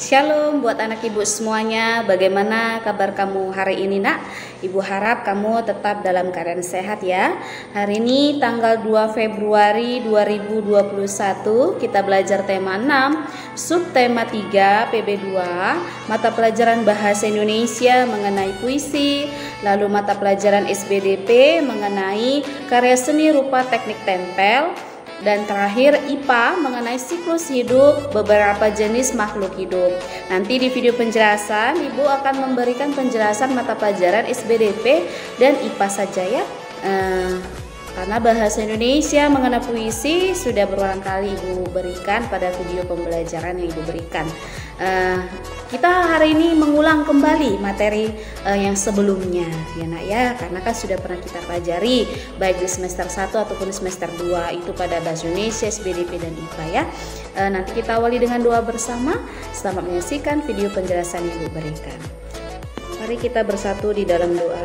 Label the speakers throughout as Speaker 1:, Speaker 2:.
Speaker 1: Shalom buat anak ibu semuanya. Bagaimana kabar kamu hari ini nak? Ibu harap kamu tetap dalam keadaan sehat ya. Hari ini tanggal 2 Februari 2021 kita belajar tema 6, subtema 3 PB2, mata pelajaran bahasa Indonesia mengenai puisi, lalu mata pelajaran SBDP mengenai karya seni rupa teknik tempel, dan terakhir IPA mengenai siklus hidup beberapa jenis makhluk hidup. Nanti di video penjelasan Ibu akan memberikan penjelasan mata pelajaran SBDP dan IPA saja ya. Karena bahasa Indonesia mengenai puisi sudah berulang kali Ibu berikan pada video pembelajaran yang Ibu berikan. Kita hari ini mengulang kembali materi yang sebelumnya ya nak ya, karena kan sudah pernah kita pelajari baik di semester 1 ataupun di semester 2 itu pada bahasa Indonesia, SBDP dan IPA ya. Nanti kita awali dengan doa bersama. Selamat menyaksikan video penjelasan yang Ibu berikan. Mari kita bersatu di dalam doa.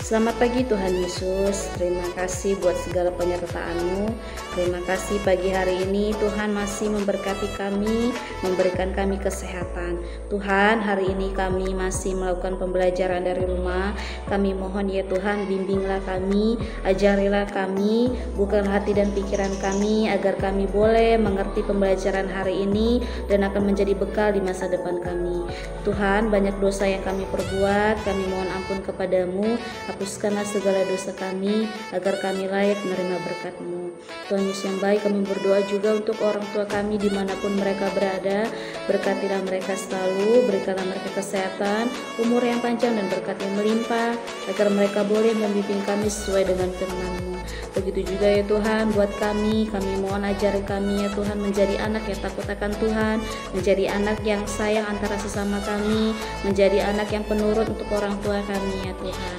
Speaker 1: Selamat pagi Tuhan Yesus, terima kasih buat segala penyertaan-Mu. Terima kasih pagi hari ini Tuhan masih memberkati kami, memberikan kami kesehatan. Tuhan, hari ini kami masih melakukan pembelajaran dari rumah. Kami mohon ya Tuhan, bimbinglah kami, ajarilah kami, bukalah hati dan pikiran kami agar kami boleh mengerti pembelajaran hari ini dan akan menjadi bekal di masa depan kami. Tuhan, banyak dosa yang kami perbuat, kami mohon ampun kepadamu. Hapuskanlah segala dosa kami agar kami layak menerima berkat-Mu. Tuhan Yesus yang baik, kami berdoa juga untuk orang tua kami dimanapun mereka berada. Berkatilah mereka selalu, berikanlah mereka kesehatan, umur yang panjang dan berkat yang melimpah, agar mereka boleh membimbing kami sesuai dengan firman-Mu. Begitu juga ya Tuhan buat kami mohon ajari kami ya Tuhan menjadi anak yang takut akan Tuhan, menjadi anak yang sayang antara sesama kami, menjadi anak yang penurut untuk orang tua kami ya Tuhan.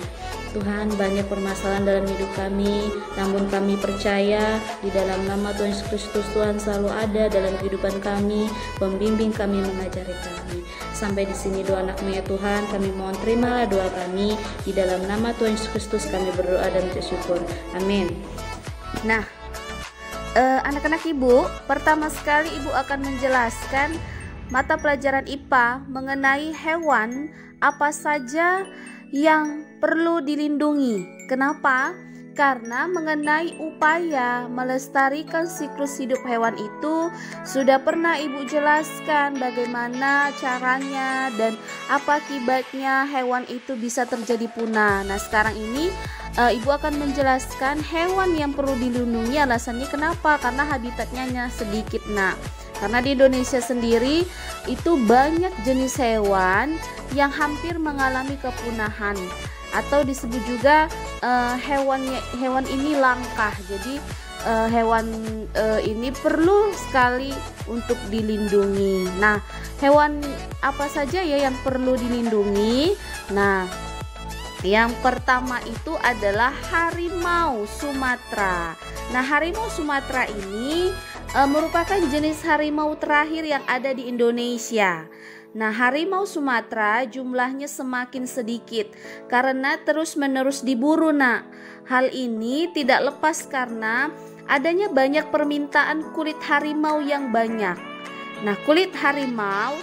Speaker 1: Tuhan, banyak permasalahan dalam hidup kami, namun kami percaya di dalam nama Tuhan Yesus Kristus Tuhan selalu ada dalam kehidupan kami, membimbing kami, mengajari kami. Sampai di sini doa anak-Mu ya Tuhan, kami mohon terimalah doa kami, di dalam nama Tuhan Yesus Kristus kami berdoa dan bersyukur. Amin. Nah, anak-anak Ibu, pertama sekali Ibu akan menjelaskan mata pelajaran IPA mengenai hewan apa saja yang perlu dilindungi. Kenapa? Karena mengenai upaya melestarikan siklus hidup hewan itu sudah pernah Ibu jelaskan bagaimana caranya dan apa akibatnya hewan itu bisa terjadi punah. Nah, sekarang ini Ibu akan menjelaskan hewan yang perlu dilindungi. Alasannya kenapa? Karena habitatnya hanya sedikit nak. Karena di Indonesia sendiri itu banyak jenis hewan yang hampir mengalami kepunahan atau disebut juga hewan ini langka. Jadi hewan ini perlu sekali untuk dilindungi. Nah, hewan apa saja ya yang perlu dilindungi? Nah, yang pertama itu adalah harimau Sumatera. Nah, harimau Sumatera ini merupakan jenis harimau terakhir yang ada di Indonesia. Nah, harimau Sumatera jumlahnya semakin sedikit karena terus-menerus diburu nak. Hal ini tidak lepas karena adanya banyak permintaan kulit harimau yang banyak. Nah, kulit harimau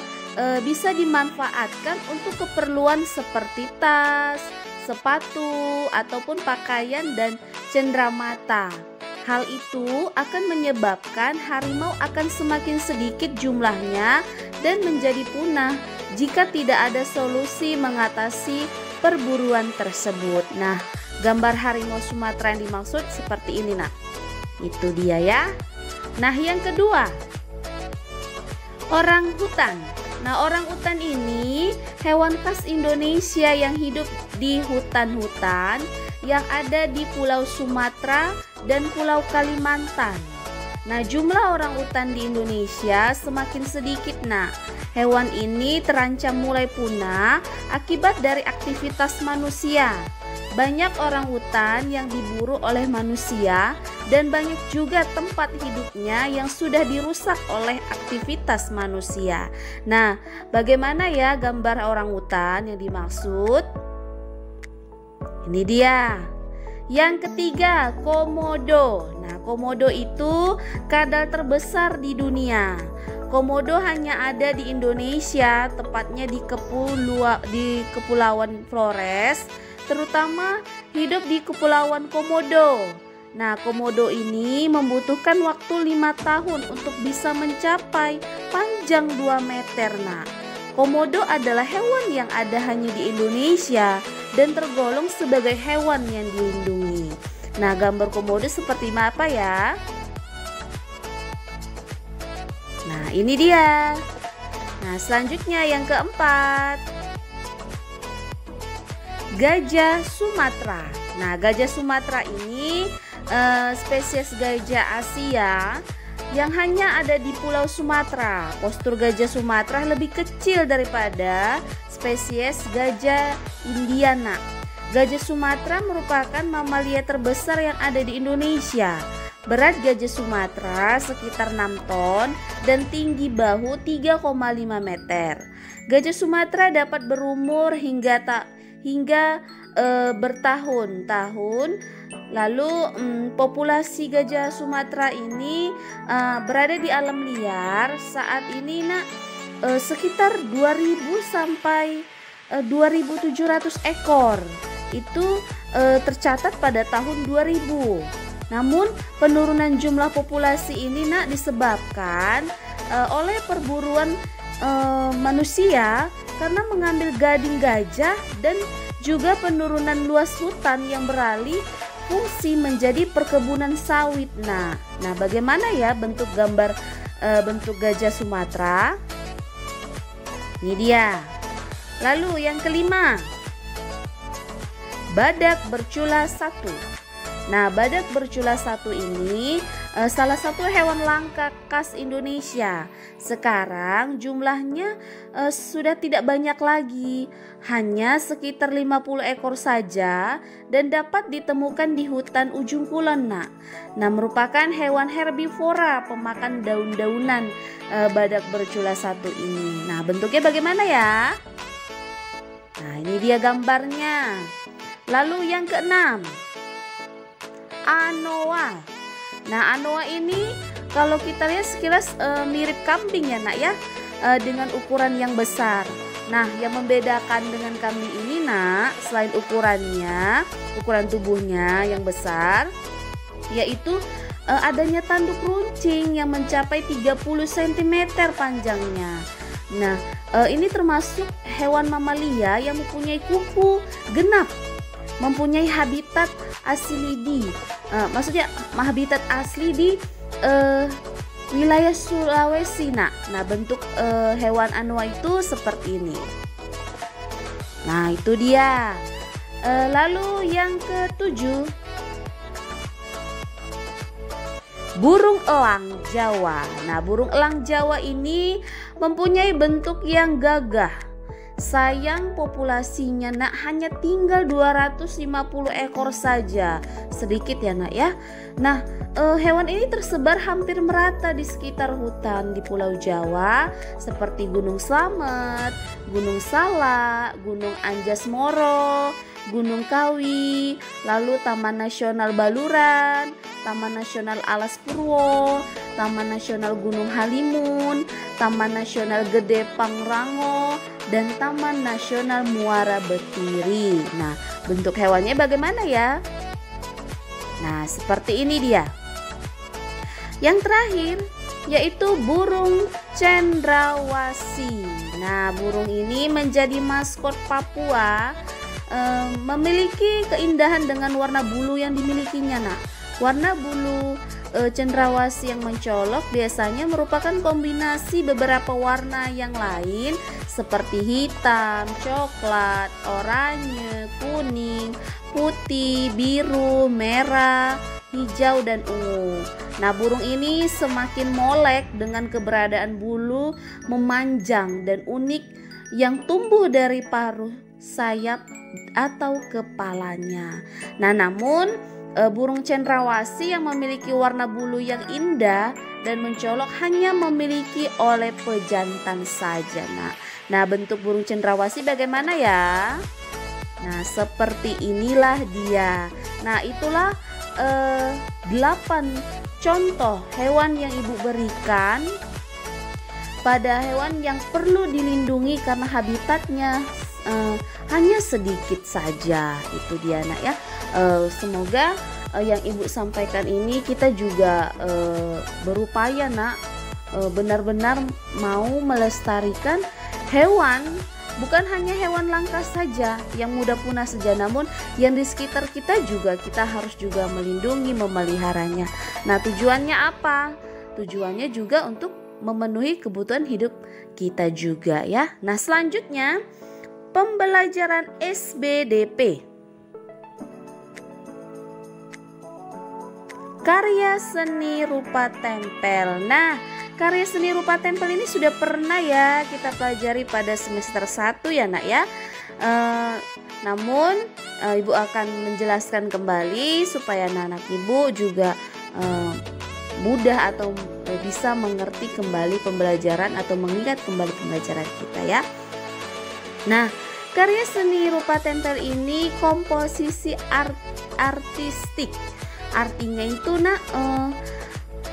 Speaker 1: bisa dimanfaatkan untuk keperluan seperti tas, sepatu, ataupun pakaian dan cenderamata. Hal itu akan menyebabkan harimau akan semakin sedikit jumlahnya dan menjadi punah jika tidak ada solusi mengatasi perburuan tersebut. Nah, gambar harimau Sumatera yang dimaksud seperti ini nak. Itu dia ya. Nah, yang kedua, orang hutan. Nah, orang hutan ini hewan khas Indonesia yang hidup di hutan-hutan yang ada di Pulau Sumatera dan Pulau Kalimantan. Nah, jumlah orang hutan di Indonesia semakin sedikit nak. Hewan ini terancam mulai punah akibat dari aktivitas manusia. Banyak orang hutan yang diburu oleh manusia dan banyak juga tempat hidupnya yang sudah dirusak oleh aktivitas manusia. Nah, bagaimana ya gambar orang hutan yang dimaksud? Ini dia. Yang ketiga, komodo. Nah, komodo itu kadal terbesar di dunia. Komodo hanya ada di Indonesia, tepatnya di Kepulauan Flores, terutama hidup di Kepulauan Komodo. Nah, komodo ini membutuhkan waktu 5 tahun untuk bisa mencapai panjang 2 meter. Nah, komodo adalah hewan yang ada hanya di Indonesia dan tergolong sebagai hewan yang dilindungi. Nah, gambar komodo seperti apa ya? Nah, ini dia. Nah, selanjutnya yang keempat, gajah Sumatera. Nah, gajah Sumatera ini spesies gajah Asia yang hanya ada di Pulau Sumatera. Postur gajah Sumatera lebih kecil daripada spesies gajah Indiana. Gajah Sumatera merupakan mamalia terbesar yang ada di Indonesia. Berat gajah Sumatera sekitar 6 ton dan tinggi bahu 3,5 meter. Gajah Sumatera dapat berumur hingga bertahun-tahun. Lalu populasi gajah Sumatera ini berada di alam liar saat ini sekitar 2000 sampai 2700 ekor. Itu tercatat pada tahun 2000. Namun penurunan jumlah populasi ini disebabkan oleh perburuan manusia karena mengambil gading gajah dan juga penurunan luas hutan yang beralih fungsi menjadi perkebunan sawit. Nah, bagaimana ya bentuk gambar bentuk gajah Sumatera? Ini dia. Lalu yang kelima, badak bercula 1. Nah, badak bercula 1 ini salah satu hewan langka khas Indonesia. Sekarang jumlahnya sudah tidak banyak lagi, hanya sekitar 50 ekor saja dan dapat ditemukan di hutan ujung kulon. Nah, merupakan hewan herbivora pemakan daun-daunan badak bercula 1 ini. Nah, bentuknya bagaimana ya? Nah, ini dia gambarnya. Lalu yang keenam, anoa. Nah, anoa ini kalau kita lihat sekilas mirip kambing ya ya, dengan ukuran yang besar. Nah, yang membedakan dengan kambing ini selain ukuran tubuhnya yang besar, yaitu adanya tanduk runcing yang mencapai 30 cm panjangnya. Nah, ini termasuk hewan mamalia yang mempunyai kuku genap, mempunyai habitat asli habitat asli di wilayah Sulawesi. Nah, bentuk hewan anoa itu seperti ini. Nah, itu dia. Lalu yang ketujuh, burung elang Jawa. Nah, burung elang Jawa ini mempunyai bentuk yang gagah. Sayang populasinya hanya tinggal 250 ekor saja. Sedikit ya ya. Nah, hewan ini tersebar hampir merata di sekitar hutan di Pulau Jawa seperti Gunung Slamet, Gunung Salak, Gunung Anjas Moro, Gunung Kawi, lalu Taman Nasional Baluran, Taman Nasional Alas Purwo, Taman Nasional Gunung Halimun, Taman Nasional Gede Pangrango, dan Taman Nasional Muara Betiri. Nah, bentuk hewannya bagaimana ya? Nah, seperti ini dia. Yang terakhir yaitu burung cendrawasih. Nah, burung ini menjadi maskot Papua, memiliki keindahan dengan warna bulu yang dimilikinya. Nah, warna bulu cendrawasih yang mencolok biasanya merupakan kombinasi beberapa warna yang lain seperti hitam, coklat, oranye, kuning, putih, biru, merah, hijau, dan ungu. Nah, burung ini semakin molek dengan keberadaan bulu memanjang dan unik yang tumbuh dari paruh, sayap, atau kepalanya. Nah, namun burung cendrawasih yang memiliki warna bulu yang indah dan mencolok hanya memiliki oleh pejantan saja. Nah, bentuk burung cendrawasih bagaimana ya? Nah, seperti inilah dia. Nah, itulah 8 contoh hewan yang Ibu berikan pada hewan yang perlu dilindungi karena habitatnya hanya sedikit saja. Itu dia nak ya. Semoga yang ibu sampaikan ini kita juga berupaya nak benar-benar mau melestarikan hewan. Bukan hanya hewan langka saja yang mudah punah saja, namun yang di sekitar kita juga kita harus juga melindungi, memeliharanya. Nah, tujuannya apa? Tujuannya juga untuk memenuhi kebutuhan hidup kita juga ya. Nah, selanjutnya pembelajaran SBDP. Karya seni rupa tempel. Nah, karya seni rupa tempel ini sudah pernah ya kita pelajari pada semester 1 ya nak ya. Namun ibu akan menjelaskan kembali supaya anak-anak ibu juga mudah atau bisa mengerti kembali pembelajaran atau mengingat kembali pembelajaran kita ya. Nah, karya seni rupa tempel ini komposisi artistik. Artinya itu nak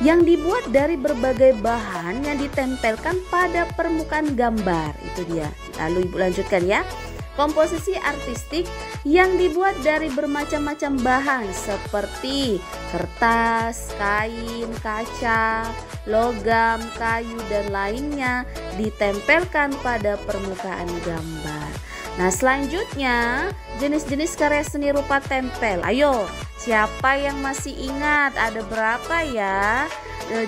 Speaker 1: yang dibuat dari berbagai bahan yang ditempelkan pada permukaan gambar. Itu dia. Lalu ibu lanjutkan ya. Komposisi artistik yang dibuat dari bermacam-macam bahan seperti kertas, kain, kaca, logam, kayu dan lainnya ditempelkan pada permukaan gambar. Nah, selanjutnya jenis-jenis karya seni rupa tempel. Ayo, siapa yang masih ingat ada berapa ya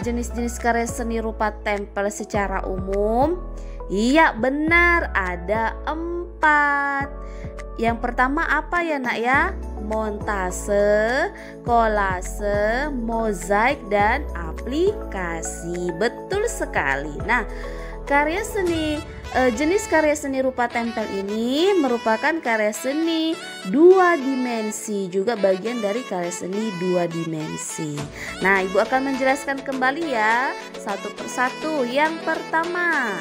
Speaker 1: jenis-jenis karya seni rupa tempel secara umum? Iya, benar, ada 4. Yang pertama apa ya nak ya? Montase, kolase, mozaik, dan aplikasi. Betul sekali. Nah, jenis karya seni rupa tempel ini merupakan karya seni 2 dimensi, juga bagian dari karya seni 2 dimensi. Nah, ibu akan menjelaskan kembali ya satu persatu. Yang pertama,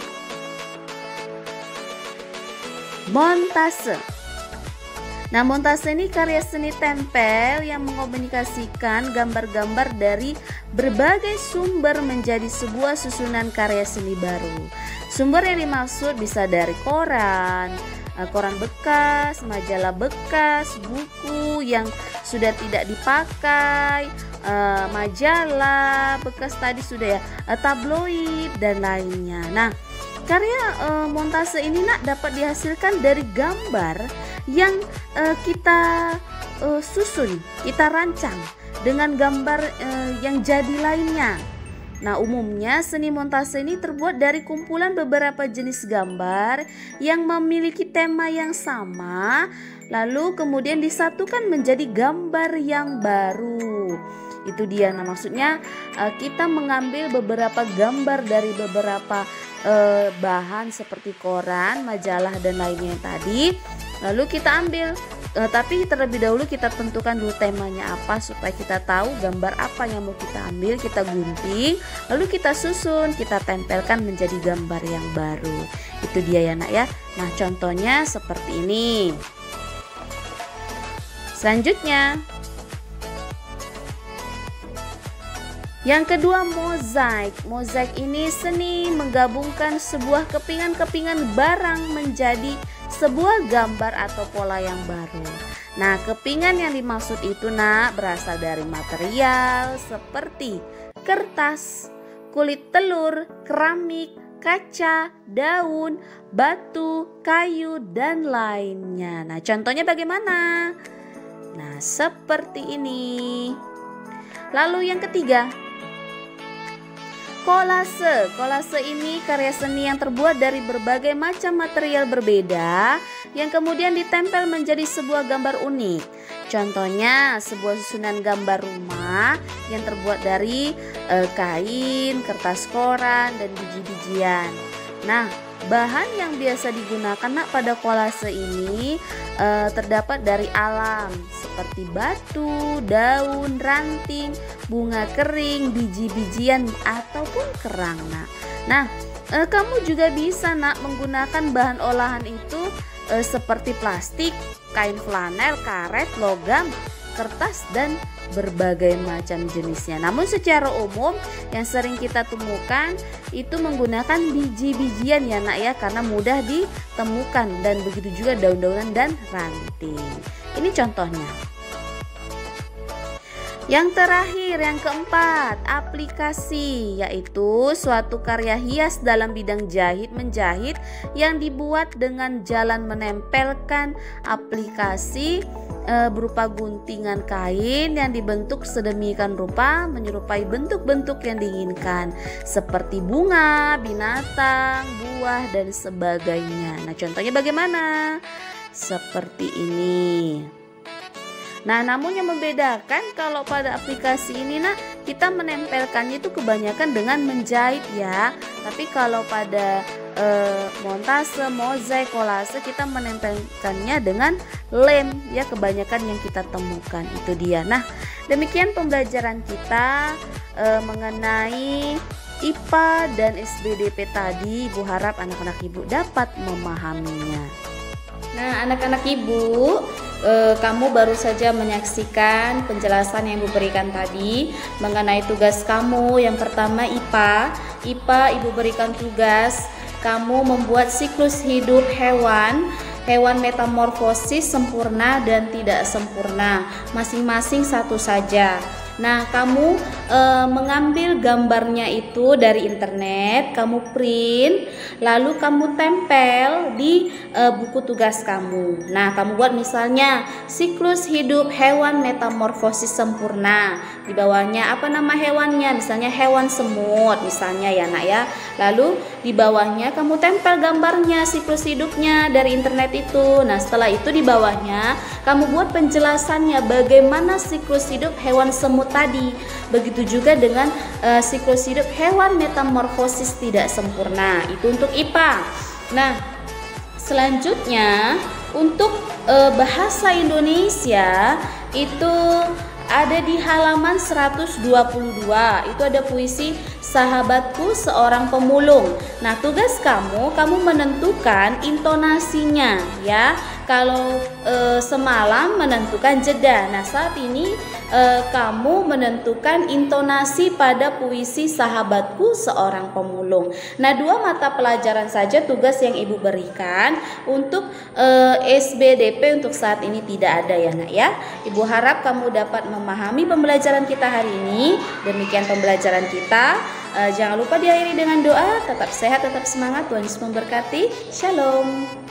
Speaker 1: montase. Nah, montase ini karya seni tempel yang mengomunikasikan gambar-gambar dari berbagai sumber menjadi sebuah susunan karya seni baru. Sumber yang dimaksud bisa dari koran bekas, majalah bekas, buku yang sudah tidak dipakai, majalah bekas tadi sudah ya, tabloid dan lainnya. Nah, karya montase ini nak dapat dihasilkan dari gambar yang kita susun, kita rancang dengan gambar yang jadi lainnya. Nah, umumnya seni montase ini terbuat dari kumpulan beberapa jenis gambar yang memiliki tema yang sama, lalu kemudian disatukan menjadi gambar yang baru. Itu dia. Nah, maksudnya kita mengambil beberapa gambar dari beberapa bahan seperti koran, majalah dan lainnya yang tadi, lalu kita ambil. Tapi terlebih dahulu kita tentukan dulu temanya apa supaya kita tahu gambar apa yang mau kita ambil, kita gunting, lalu kita susun, kita tempelkan menjadi gambar yang baru. Itu dia ya nak ya. Nah, contohnya seperti ini. Selanjutnya, yang kedua, mozaik. Mozaik ini seni menggabungkan sebuah kepingan-kepingan barang menjadi sebuah gambar atau pola yang baru. Nah, kepingan yang dimaksud itu nak berasal dari material seperti kertas, kulit telur, keramik, kaca, daun, batu, kayu, dan lainnya. Nah, contohnya bagaimana? Nah, seperti ini. Lalu yang ketiga, kolase. Kolase ini karya seni yang terbuat dari berbagai macam material berbeda yang kemudian ditempel menjadi sebuah gambar unik. Contohnya sebuah susunan gambar rumah yang terbuat dari kain, kertas koran, dan biji-bijian. Nah, bahan yang biasa digunakan nak pada kolase ini terdapat dari alam seperti batu, daun, ranting, bunga kering, biji-bijian ataupun kerang nak. Nah, kamu juga bisa nak menggunakan bahan olahan itu seperti plastik, kain flanel, karet, logam, kertas, dan berbagai macam jenisnya. Namun secara umum yang sering kita temukan itu menggunakan biji-bijian ya nak ya, karena mudah ditemukan, dan begitu juga daun-daunan dan ranting. Ini contohnya. Yang terakhir, yang keempat, aplikasi, yaitu suatu karya hias dalam bidang jahit menjahit yang dibuat dengan jalan menempelkan aplikasi berupa guntingan kain yang dibentuk sedemikian rupa menyerupai bentuk-bentuk yang diinginkan, seperti bunga, binatang, buah, dan sebagainya. Nah, contohnya bagaimana? Seperti ini. Nah, namun yang membedakan kalau pada aplikasi ini nak, kita menempelkannya itu kebanyakan dengan menjahit ya. Tapi kalau pada montase, mozaik, kolase, kita menempelkannya dengan lem ya, kebanyakan yang kita temukan itu dia. Nah, demikian pembelajaran kita mengenai IPA dan SBDP tadi. Ibu harap anak-anak ibu dapat memahaminya. Nah, anak-anak ibu, kamu baru saja menyaksikan penjelasan yang Ibu berikan tadi mengenai tugas kamu. Yang pertama IPA. Ibu berikan tugas kamu membuat siklus hidup hewan metamorfosis sempurna dan tidak sempurna, masing-masing satu saja. Nah, kamu mengambil gambarnya itu dari internet, kamu print, lalu kamu tempel di buku tugas kamu. Nah, kamu buat misalnya siklus hidup hewan metamorfosis sempurna. Di bawahnya apa nama hewannya? Misalnya hewan semut, misalnya ya nak ya. Lalu di bawahnya kamu tempel gambarnya siklus hidupnya dari internet itu. Nah, setelah itu di bawahnya kamu buat penjelasannya bagaimana siklus hidup hewan semut tadi. Begitu juga dengan siklus hidup hewan metamorfosis tidak sempurna. Itu untuk IPA. Nah, selanjutnya untuk bahasa Indonesia itu ada di halaman 122. Itu ada puisi Sahabatku Seorang Pemulung. Nah, tugas kamu menentukan intonasinya ya. Kalau semalam menentukan jeda. Nah, saat ini kamu menentukan intonasi pada puisi Sahabatku Seorang Pemulung. Nah, 2 mata pelajaran saja tugas yang Ibu berikan. Untuk SBDP untuk saat ini tidak ada ya nak ya. Ibu harap kamu dapat memahami pembelajaran kita hari ini. Demikian pembelajaran kita. Jangan lupa diakhiri dengan doa. Tetap sehat, tetap semangat. Tuhan Yesus memberkati. Shalom.